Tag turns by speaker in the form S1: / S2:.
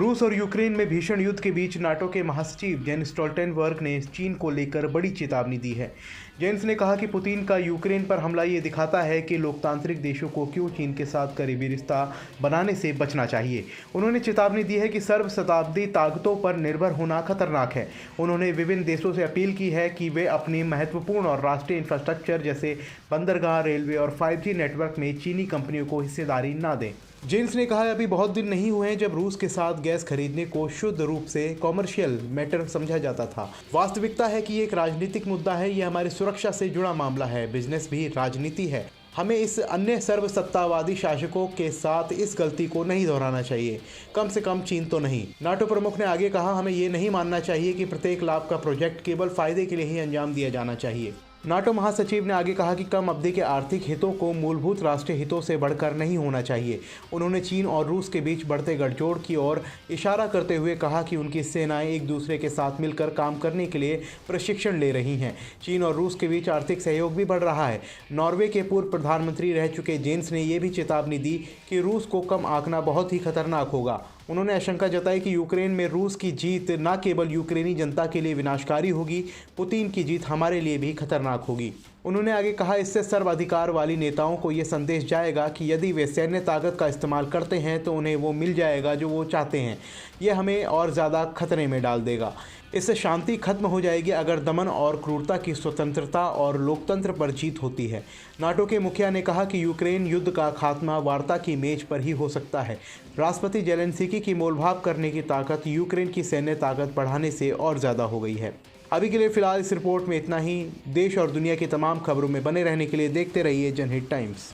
S1: रूस और यूक्रेन में भीषण युद्ध के बीच नाटो के महासचिव जेन स्टोल्टेनबर्ग ने चीन को लेकर बड़ी चेतावनी दी है। जेंस ने कहा कि पुतिन का यूक्रेन पर हमला ये दिखाता है कि लोकतांत्रिक देशों को क्यों चीन के साथ करीबी रिश्ता बनाने से बचना चाहिए। उन्होंने चेतावनी दी है कि सर्वशताब्दी ताकतों पर निर्भर होना खतरनाक है। उन्होंने विभिन्न देशों से अपील की है कि वे अपनी महत्वपूर्ण और राष्ट्रीय इंफ्रास्ट्रक्चर जैसे बंदरगाह, रेलवे और 5G नेटवर्क में चीनी कंपनियों को हिस्सेदारी न दें। जेंस ने कहा, अभी बहुत दिन नहीं हुए हैं जब रूस के साथ गैस खरीदने को शुद्ध रूप से कॉमर्शियल मैटर समझा जाता था। वास्तविकता है कि ये एक राजनीतिक मुद्दा है, ये हमारी सुरक्षा से जुड़ा मामला है। बिजनेस भी राजनीति है। हमें इस अन्य सर्वसत्तावादी शासकों के साथ इस गलती को नहीं दोहराना चाहिए, कम से कम चीन तो नहीं। नाटो प्रमुख ने आगे कहा, हमें ये नहीं मानना चाहिए कि प्रत्येक लाभ का प्रोजेक्ट केवल फायदे के लिए ही अंजाम दिया जाना चाहिए। नाटो महासचिव ने आगे कहा कि कम अवधि के आर्थिक हितों को मूलभूत राष्ट्रीय हितों से बढ़कर नहीं होना चाहिए। उन्होंने चीन और रूस के बीच बढ़ते गठजोड़ की ओर इशारा करते हुए कहा कि उनकी सेनाएं एक दूसरे के साथ मिलकर काम करने के लिए प्रशिक्षण ले रही हैं। चीन और रूस के बीच आर्थिक सहयोग भी बढ़ रहा है। नॉर्वे के पूर्व प्रधानमंत्री रह चुके जेंस ने यह भी चेतावनी दी कि रूस को कम आंकना बहुत ही खतरनाक होगा। उन्होंने आशंका जताई कि यूक्रेन में रूस की जीत न केवल यूक्रेनी जनता के लिए विनाशकारी होगी, पुतिन की जीत हमारे लिए भी खतरनाक होगी। उन्होंने आगे कहा, इससे सर्वाधिकार वाली नेताओं को यह संदेश जाएगा कि यदि वे सैन्य ताकत का इस्तेमाल करते हैं तो उन्हें वो मिल जाएगा जो वो चाहते हैं। यह हमें और ज़्यादा खतरे में डाल देगा। इससे शांति खत्म हो जाएगी अगर दमन और क्रूरता की स्वतंत्रता और लोकतंत्र पर जीत होती है। नाटो के मुखिया ने कहा कि यूक्रेन युद्ध का खात्मा वार्ता की मेज पर ही हो सकता है। राष्ट्रपति जेलेंस्की की मोलभाव करने की ताकत यूक्रेन की सैन्य ताकत बढ़ाने से और ज़्यादा हो गई है। अभी के लिए फ़िलहाल इस रिपोर्ट में इतना ही। देश और दुनिया की तमाम खबरों में बने रहने के लिए देखते रहिए जनहित टाइम्स।